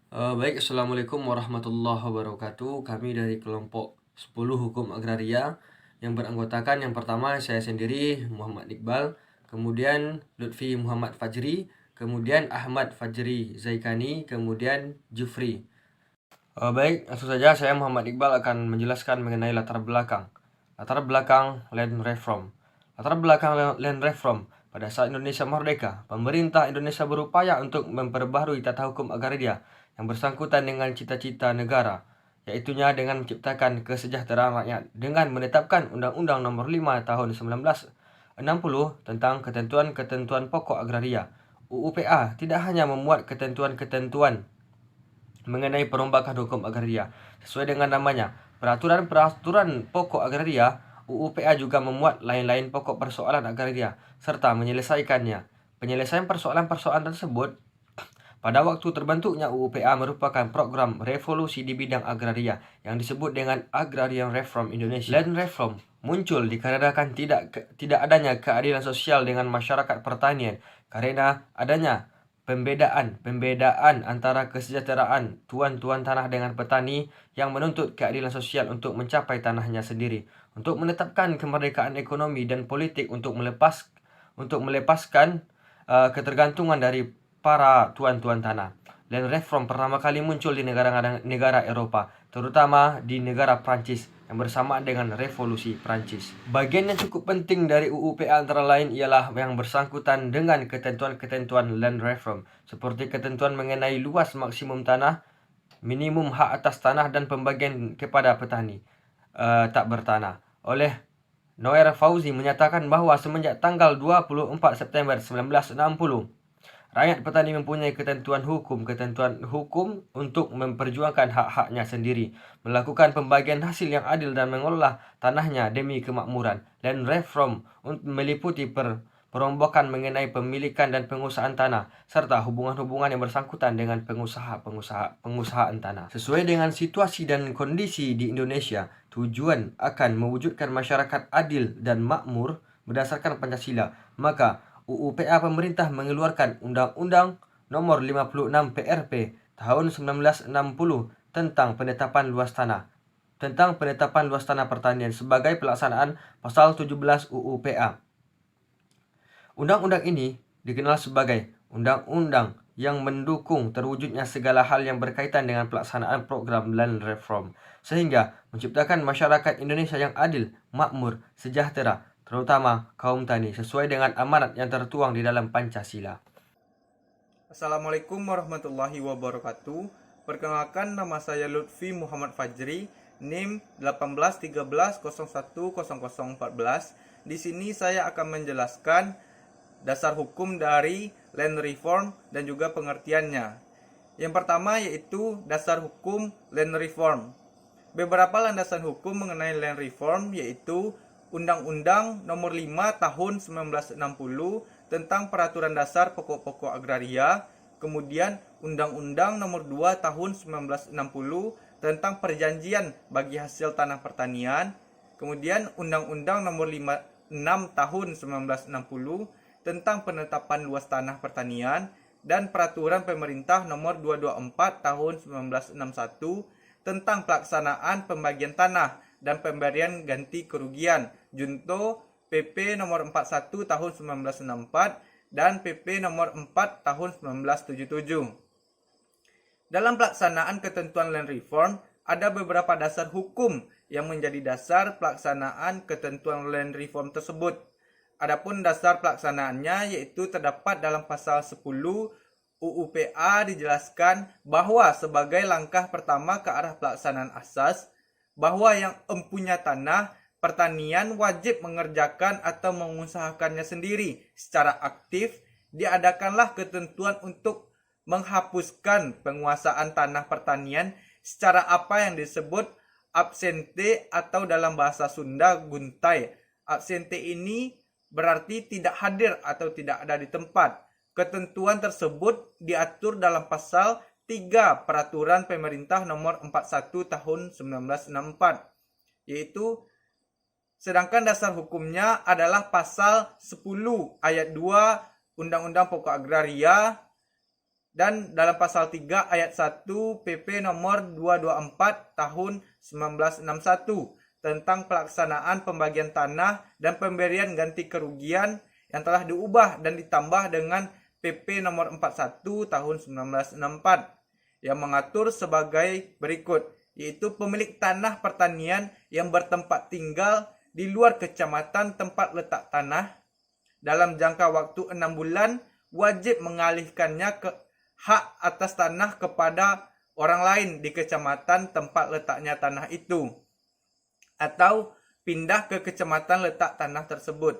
Assalamualaikum warahmatullahi wabarakatuh. Kami dari kelompok 10 Hukum Agraria yang beranggotakan yang pertama saya sendiri Muhammad Iqbal, kemudian Lutfi Muhammad Fajri, kemudian Ahmad Fajri Zaikani, kemudian Jufri. Langsung saja saya Muhammad Iqbal akan menjelaskan mengenai latar belakang. Latar belakang Land Reform. Latar belakang Land Reform. Pada saat Indonesia merdeka, pemerintah Indonesia berupaya untuk memperbaharui tata hukum agraria yang bersangkutan dengan cita-cita negara, yaitunya dengan menciptakan kesejahteraan rakyat dengan menetapkan Undang-Undang Nomor 5 Tahun 1960 tentang ketentuan-ketentuan pokok agraria. UUPA tidak hanya memuat ketentuan-ketentuan mengenai perombakan hukum agraria. Sesuai dengan namanya, peraturan-peraturan pokok agraria, UUPA juga memuat lain-lain pokok persoalan agraria serta menyelesaikannya. Penyelesaian persoalan-persoalan tersebut pada waktu terbentuknya UUPA merupakan program revolusi di bidang agraria yang disebut dengan Agrarian Reform Indonesia. Land Reform muncul dikarenakan tidak adanya keadilan sosial dengan masyarakat pertanian karena adanya pembedaan antara kesejahteraan tuan-tuan tanah dengan petani yang menuntut keadilan sosial untuk mencapai tanahnya sendiri, untuk menetapkan kemerdekaan ekonomi dan politik untuk melepaskan ketergantungan dari para tuan-tuan tanah. Land reform pertama kali muncul di negara Eropa, terutama di negara Prancis yang bersamaan dengan revolusi Prancis. Bagian yang cukup penting dari UUPA antara lain ialah yang bersangkutan dengan ketentuan-ketentuan land reform, seperti ketentuan mengenai luas maksimum tanah, minimum hak atas tanah dan pembagian kepada petani tak bertanah. Oleh Noer Fauzi menyatakan bahwa semenjak tanggal 24 September 1960, rakyat petani mempunyai ketentuan hukum untuk memperjuangkan hak-haknya sendiri, melakukan pembagian hasil yang adil dan mengelola tanahnya demi kemakmuran. Land reform meliputi perombakan mengenai pemilikan dan pengusahaan tanah, serta hubungan-hubungan yang bersangkutan dengan pengusahaan tanah. Sesuai dengan situasi dan kondisi di Indonesia, tujuan akan mewujudkan masyarakat adil dan makmur berdasarkan Pancasila, maka UUPA pemerintah mengeluarkan Undang-Undang Nomor 56 PRP tahun 1960 tentang penetapan luas tanah pertanian sebagai pelaksanaan pasal 17 UUPA. Undang-undang ini dikenal sebagai undang-undang yang mendukung terwujudnya segala hal yang berkaitan dengan pelaksanaan program land reform, sehingga menciptakan masyarakat Indonesia yang adil, makmur, sejahtera, terutama kaum tani, sesuai dengan amanat yang tertuang di dalam Pancasila. Assalamualaikum warahmatullahi wabarakatuh. Perkenalkan, nama saya Lutfi Muhammad Fajri, NIM 1813010014. Di sini saya akan menjelaskan dasar hukum dari land reform dan juga pengertiannya. Yang pertama yaitu dasar hukum land reform. Beberapa landasan hukum mengenai land reform yaitu Undang-Undang Nomor 5 Tahun 1960 tentang Peraturan Dasar Pokok-pokok Agraria, kemudian Undang-Undang Nomor 2 Tahun 1960 tentang Perjanjian bagi Hasil Tanah Pertanian, kemudian Undang-Undang Nomor 6 Tahun 1960 tentang Penetapan Luas Tanah Pertanian, dan Peraturan Pemerintah Nomor 224 Tahun 1961 tentang pelaksanaan pembagian tanah dan pemberian ganti kerugian, junto PP nomor 41 tahun 1964 dan PP nomor 4 tahun 1977. Dalam pelaksanaan ketentuan land reform, ada beberapa dasar hukum yang menjadi dasar pelaksanaan ketentuan land reform tersebut. Adapun dasar pelaksanaannya yaitu terdapat dalam pasal 10 UUPA. Dijelaskan bahwa sebagai langkah pertama ke arah pelaksanaan asas, bahwa yang empunya tanah pertanian wajib mengerjakan atau mengusahakannya sendiri secara aktif, diadakanlah ketentuan untuk menghapuskan penguasaan tanah pertanian secara apa yang disebut absente atau dalam bahasa Sunda guntai. Absente ini berarti tidak hadir atau tidak ada di tempat. Ketentuan tersebut diatur dalam pasal 3 Peraturan Pemerintah Nomor 41 Tahun 1964, yaitu sedangkan dasar hukumnya adalah pasal 10 ayat 2 Undang-Undang Pokok Agraria dan dalam pasal 3 ayat 1 PP nomor 224 tahun 1961 tentang pelaksanaan pembagian tanah dan pemberian ganti kerugian yang telah diubah dan ditambah dengan PP nomor 41 tahun 1964 yang mengatur sebagai berikut, yaitu pemilik tanah pertanian yang bertempat tinggal di luar kecamatan tempat letak tanah dalam jangka waktu 6 bulan wajib mengalihkannya ke hak atas tanah kepada orang lain di kecamatan tempat letaknya tanah itu atau pindah ke kecamatan letak tanah tersebut.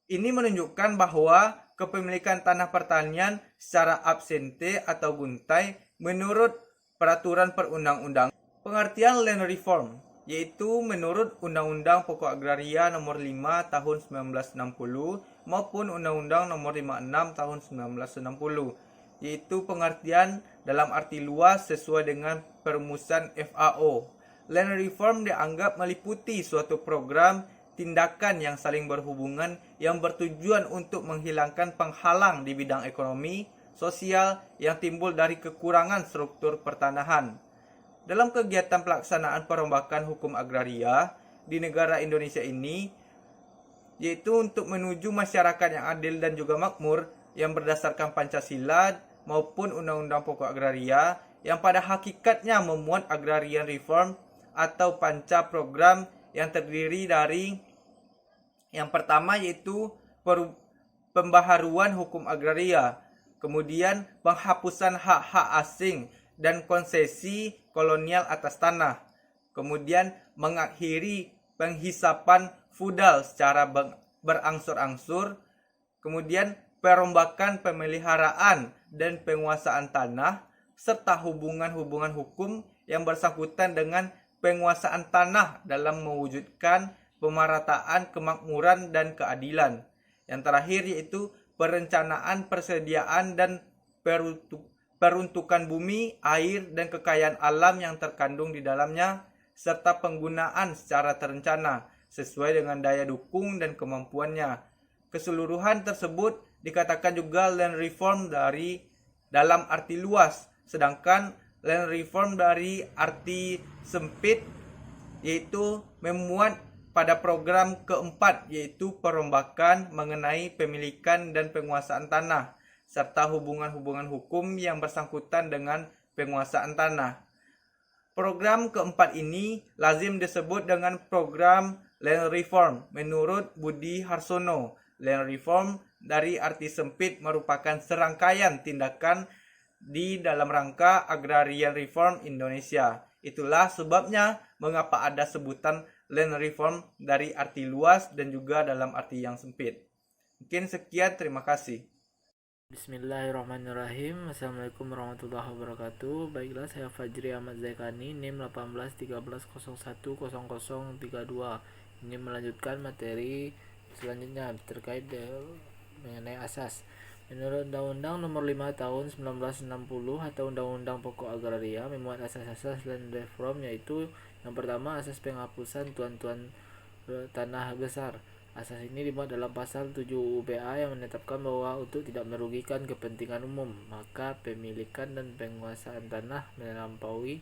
Ini menunjukkan bahwa kepemilikan tanah pertanian secara absente atau guntai menurut peraturan perundang-undang. Pengertian land reform yaitu menurut Undang-Undang Pokok Agraria Nomor 5 Tahun 1960 maupun Undang-Undang Nomor 56 Tahun 1960, yaitu pengertian dalam arti luas sesuai dengan perumusan FAO. Land reform dianggap meliputi suatu program tindakan yang saling berhubungan yang bertujuan untuk menghilangkan penghalang di bidang ekonomi, sosial yang timbul dari kekurangan struktur pertanahan. Dalam kegiatan pelaksanaan perombakan hukum agraria di negara Indonesia ini, yaitu untuk menuju masyarakat yang adil dan juga makmur yang berdasarkan Pancasila maupun Undang-Undang Pokok Agraria yang pada hakikatnya memuat agrarian reform atau panca program yang terdiri dari yang pertama yaitu pembaharuan hukum agraria, kemudian penghapusan hak-hak asing dan konsesi kolonial atas tanah, kemudian mengakhiri penghisapan feudal secara berangsur-angsur, kemudian perombakan pemeliharaan dan penguasaan tanah, serta hubungan-hubungan hukum yang bersangkutan dengan penguasaan tanah dalam mewujudkan pemerataan kemakmuran dan keadilan. Yang terakhir yaitu perencanaan, persediaan, dan peruntukan bumi, air, dan kekayaan alam yang terkandung di dalamnya, serta penggunaan secara terencana sesuai dengan daya dukung dan kemampuannya. Keseluruhan tersebut dikatakan juga land reform dari dalam arti luas, sedangkan land reform dari arti sempit yaitu memuat pada program keempat yaitu perombakan mengenai pemilikan dan penguasaan tanah serta hubungan-hubungan hukum yang bersangkutan dengan penguasaan tanah. Program keempat ini lazim disebut dengan program land reform menurut Budi Harsono. Land reform dari arti sempit merupakan serangkaian tindakan di dalam rangka agrarian reform Indonesia. Itulah sebabnya mengapa ada sebutan land reform dari arti luas dan juga dalam arti yang sempit. Mungkin sekian, terima kasih. Bismillahirrahmanirrahim. Assalamualaikum warahmatullahi wabarakatuh. Baiklah, saya Fajri Ahmad Zaikani, NIM 1813010032. Ini melanjutkan materi selanjutnya terkait mengenai asas. Menurut Undang-Undang Nomor 5 Tahun 1960 atau Undang-Undang Pokok Agraria memuat asas-asas land reform, yaitu yang pertama asas penghapusan tuan-tuan tanah besar. Asas ini dimuat dalam pasal 7 UPA yang menetapkan bahwa untuk tidak merugikan kepentingan umum, maka pemilikan dan penguasaan tanah melampaui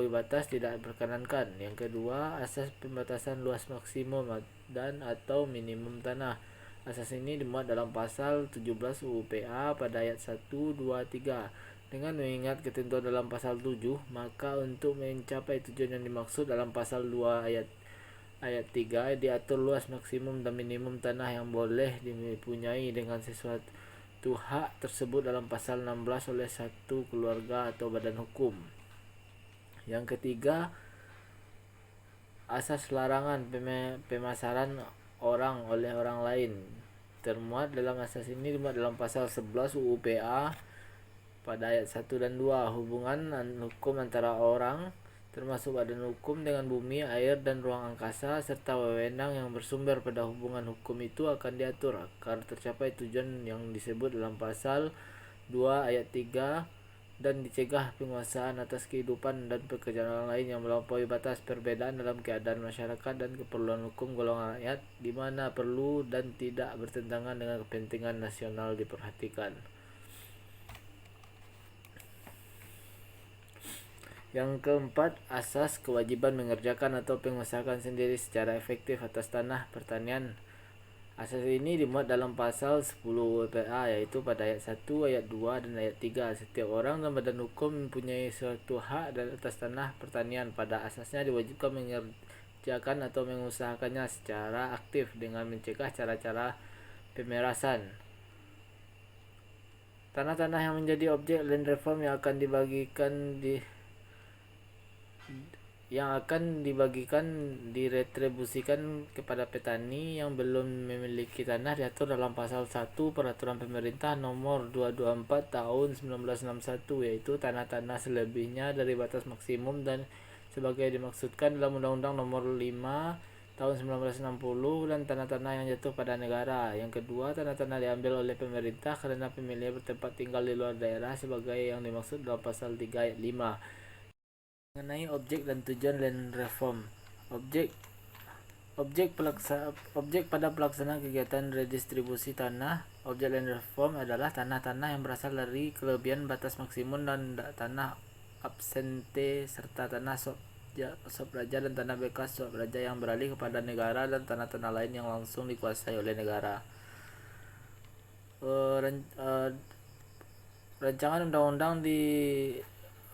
batas tidak diperkenankan. Yang kedua, asas pembatasan luas maksimum dan atau minimum tanah. Asas ini dimuat dalam pasal 17 UPA pada ayat 1, 2, 3. Dengan mengingat ketentuan dalam pasal 7, maka untuk mencapai tujuan yang dimaksud dalam pasal 2 ayat 3 diatur luas maksimum dan minimum tanah yang boleh dipunyai dengan sesuatu hak tersebut dalam pasal 16 oleh satu keluarga atau badan hukum. Yang ketiga, asas larangan pemasaran orang oleh orang lain termuat dalam asas ini dimuat dalam pasal 11 UU PA pada ayat 1 dan 2. Hubungan hukum antara orang termasuk badan hukum dengan bumi, air, dan ruang angkasa serta wewenang yang bersumber pada hubungan hukum itu akan diatur agar tercapai tujuan yang disebut dalam pasal 2 ayat 3 dan dicegah penguasaan atas kehidupan dan pekerjaan orang lain yang melampaui batas. Perbedaan dalam keadaan masyarakat dan keperluan hukum golongan rakyat di mana perlu dan tidak bertentangan dengan kepentingan nasional diperhatikan. Yang keempat, asas kewajiban mengerjakan atau pengusahakan sendiri secara efektif atas tanah pertanian. Asas ini dimuat dalam pasal 10 WPA, yaitu pada ayat 1, ayat 2, dan ayat 3. Setiap orang dan badan hukum mempunyai suatu hak atas tanah pertanian. Pada asasnya diwajibkan mengerjakan atau mengusahakannya secara aktif dengan mencegah cara-cara pemerasan. Tanah-tanah yang menjadi objek land reform yang akan diretribusikan kepada petani yang belum memiliki tanah diatur dalam pasal 1 Peraturan Pemerintah Nomor 224 Tahun 1961, yaitu tanah-tanah selebihnya dari batas maksimum dan sebagai dimaksudkan dalam Undang-Undang Nomor 5 Tahun 1960 dan tanah-tanah yang jatuh pada negara. Yang kedua, tanah-tanah diambil oleh pemerintah karena pemiliknya bertempat tinggal di luar daerah sebagai yang dimaksud dalam pasal 3 ayat 5. Mengenai objek dan tujuan land reform. Objek pada pelaksanaan kegiatan redistribusi tanah. Objek land reform adalah tanah-tanah yang berasal dari kelebihan batas maksimum dan tanah absente serta tanah sop raja dan tanah bekas sop raja yang beralih kepada negara dan tanah-tanah lain yang langsung dikuasai oleh negara. Rancangan undang-undang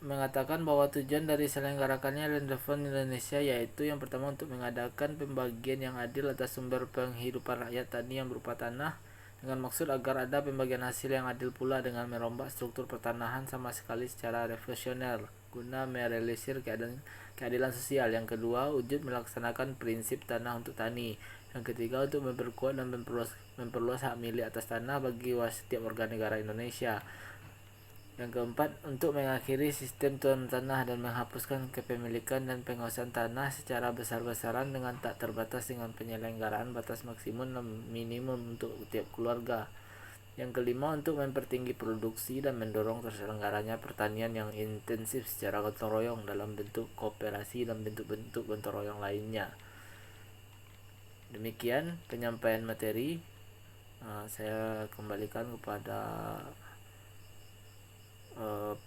mengatakan bahwa tujuan dari selenggarakannya land reform Indonesia yaitu yang pertama untuk mengadakan pembagian yang adil atas sumber penghidupan rakyat tani yang berupa tanah, dengan maksud agar ada pembagian hasil yang adil pula dengan merombak struktur pertanahan sama sekali secara revolusioner guna merealisir keadilan sosial. Yang kedua, wujud melaksanakan prinsip tanah untuk tani. Yang ketiga, untuk memperkuat dan memperluas hak milik atas tanah bagi setiap warga negara Indonesia. Yang keempat, untuk mengakhiri sistem tuan tanah dan menghapuskan kepemilikan dan penguasaan tanah secara besar-besaran dengan tak terbatas dengan penyelenggaraan batas maksimum dan minimum untuk tiap keluarga. Yang kelima, untuk mempertinggi produksi dan mendorong terselenggaranya pertanian yang intensif secara gotong royong dalam bentuk kooperasi dan bentuk-bentuk gotong royong lainnya. Demikian penyampaian materi. Saya kembalikan kepada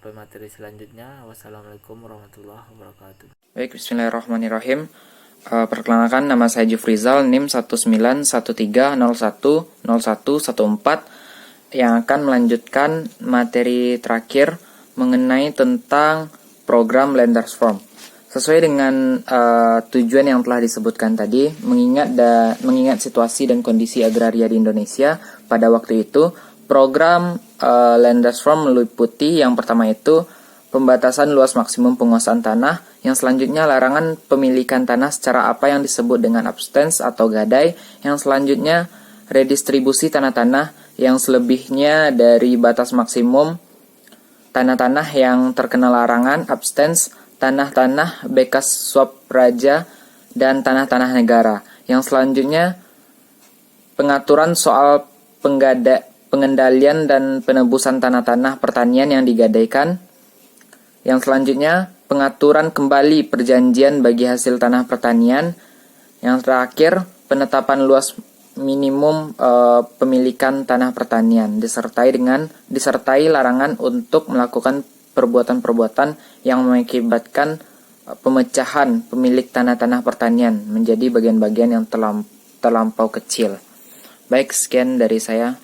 pemateri selanjutnya. Wassalamualaikum warahmatullahi wabarakatuh. Baik, bismillahirrahmanirrahim. Perkenalkan, nama saya Jufrizal, NIM 1913010114, yang akan melanjutkan materi terakhir mengenai tentang program land reform. Sesuai dengan tujuan yang telah disebutkan tadi, mengingat situasi dan kondisi agraria di Indonesia pada waktu itu, program land reform meliputi yang pertama itu pembatasan luas maksimum penguasaan tanah, yang selanjutnya larangan pemilikan tanah secara apa yang disebut dengan abstens atau gadai, yang selanjutnya redistribusi tanah-tanah yang selebihnya dari batas maksimum, tanah-tanah yang terkena larangan abstens, tanah-tanah bekas swap raja, dan tanah-tanah negara. Yang selanjutnya pengaturan soal pengendalian dan penebusan tanah-tanah pertanian yang digadaikan. Yang selanjutnya, pengaturan kembali perjanjian bagi hasil tanah pertanian. Yang terakhir, penetapan luas minimum pemilikan tanah pertanian disertai larangan untuk melakukan perbuatan-perbuatan yang mengakibatkan pemecahan pemilik tanah-tanah pertanian menjadi bagian-bagian yang terlampau kecil. Baik, sekian dari saya.